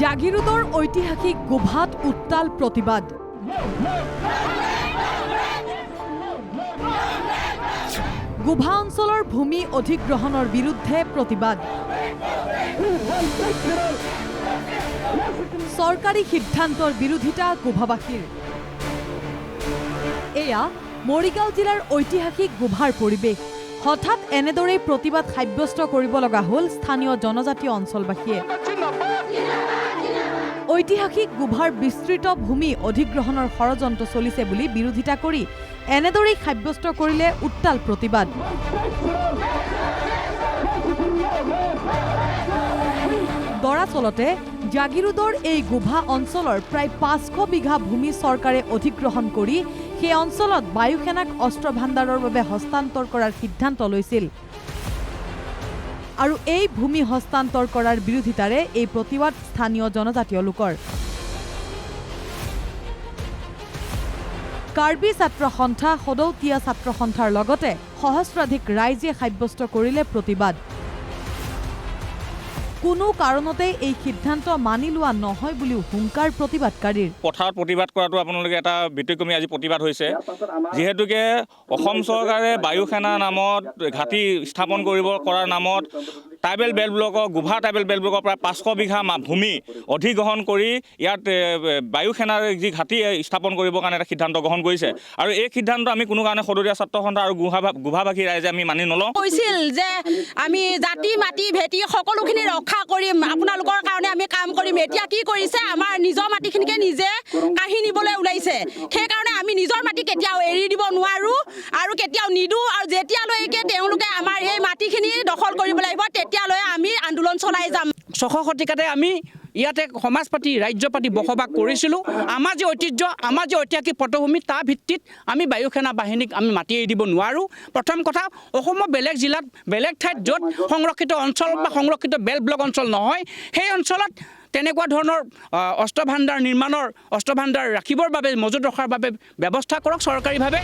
জাগিৰোডৰ ঐতিহাসিক গোভাত উত্তাল প্ৰতিবাদ। গোভা অঞ্চলৰ ভূমি অধিগ্ৰহণৰ বিৰুদ্ধে প্ৰতিবাদ। চৰকাৰী সিদ্ধান্তৰ বিৰোধিতা গোভাবাসীৰ। এয়া মৰিগাঁও জিলাৰ ঐতিহাসিক গোভাৰ পৰিৱেশ। হঠাৎ এনেদৰেই প্ৰতিবাদ সাব্যস্ত কৰিব লগা হ'ল স্থানীয় জনজাতীয় অঞ্চলবাসীয়ে। ঐতিহাসিক গোভাৰ বিস্তৃত ভূমি অধিগ্ৰহণৰ ষড়যন্ত্ৰ চলিছে বুলি বিৰোধিতা কৰি এনেদৰেই সাব্যস্ত কৰিলে উত্তাল প্ৰতিবাদ। দৰাচলতে জাগিৰোডৰ এই গোভা অঞ্চলৰ প্ৰায় 500 বিঘা ভূমি চৰকাৰে অধিগ্ৰহণ কৰি সেই অঞ্চলত বায়ু সেনাক অস্ত্ৰ ভাণ্ডাৰৰ বাবে হস্তান্তৰ কৰাৰ সিদ্ধান্ত লৈছিল। আৰু এই ভূমি হস্তান্তৰ কৰাৰ বিৰোধিতাৰে এই প্ৰতিবাদ স্থানীয় জনজাতীয় লোকৰ। কাৰ্বি ছাত্ৰ সন্থা, সদৌতীয়া ছাত্ৰ সন্থাৰ লগতে সহস্ৰাধিক ৰাইজে সাব্যস্ত কৰিলে প্ৰতিবাদ। কোনো কাৰণতে এই সিদ্ধান্ত মানি লোৱা নহয় বুলিও হুংকাৰ প্ৰতিবাদকাৰীৰ। পথাৰত প্ৰতিবাদ কৰাটো আপোনালোকে এটা ব্যতিক্ৰমী আজি প্ৰতিবাদ হৈছে, যিহেতুকে অসম চৰকাৰে বায়ু সেনা নামত ঘাটি স্থাপন কৰাৰ নামত ট্ৰাইবেল বেল্ট ব্লকৰ গোভা ট্ৰাইবেল বেল্ট ব্লকৰ প্ৰায় 500 বিঘা ভূমি অধিগ্ৰহণ কৰি ইয়াত বায়ু সেনাৰ যি ঘাটি স্থাপন কৰিবৰ কাৰণে এটা সিদ্ধান্ত গ্ৰহণ কৰিছে। আৰু এই সিদ্ধান্ত আমি কোনো কাৰণে সদৌতীয়া ছাত্ৰ সন্থা আৰু গোভাবাসী ৰাইজে আমি মানি নলওঁ। কৈছিল যে আমি জাতি মাটি ভেটি সকলোখিনি ৰক্ষা কৰিম, আপোনালোকৰ কাৰণে আমি কাম কৰিম। এতিয়া কি কৰিছে, আমাৰ নিজৰ মাটিখিনিকে নিজে কাঢ়ি নিবলৈ ওলাইছে। সেইকাৰণে আমি নিজৰ মাটি কেতিয়াও এৰি দিব নোৱাৰোঁ আৰু কেতিয়াও নিদিওঁ। আৰু যেতিয়ালৈকে তেওঁলোকে আমাৰ এই মাটিখিনি দখল কৰিব লাগিব তেতিয়ালৈ আমি আন্দোলন চলাই যাম। 600 শতিকাতে আমি ইয়াতে সমাজ পাতি ৰাজ্য পাতি বসবাস কৰিছিলোঁ। আমাৰ যে ঐতিহ্য, আমাৰ যে ঐতিহাসিক পটভূমি, তাৰ ভিত্তিত আমি বায়ু সেনা বাহিনীক আমি মাতি এৰি দিব নোৱাৰোঁ। প্ৰথম কথা, অসমৰ বেলেগ জিলাত বেলেগ ঠাইত য'ত সংৰক্ষিত অঞ্চল বা সংৰক্ষিত বেল্ট ব্লক অঞ্চল নহয়, সেই অঞ্চলত তেনেকুৱা ধৰণৰ অস্ত্ৰ ভাণ্ডাৰ নিৰ্মাণৰ, অস্ত্ৰ ভাণ্ডাৰ ৰাখিবৰ বাবে, মজুত ৰখাৰ বাবে ব্যৱস্থা কৰক চৰকাৰীভাৱে।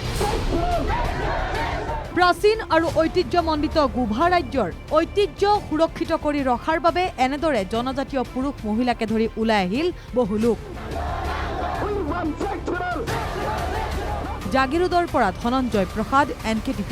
প্ৰাচীন আৰু ঐতিহ্যমণ্ডিত গোভা ৰাজ্যৰ ঐতিহ্য সুৰক্ষিত কৰি ৰখাৰ বাবে এনেদৰে জনজাতীয় পুৰুষ মহিলাকে ধৰি ওলাই আহিল বহু লোক। জাগিৰোডৰ পৰা ধনঞ্জয় প্ৰসাদ, NKTV+।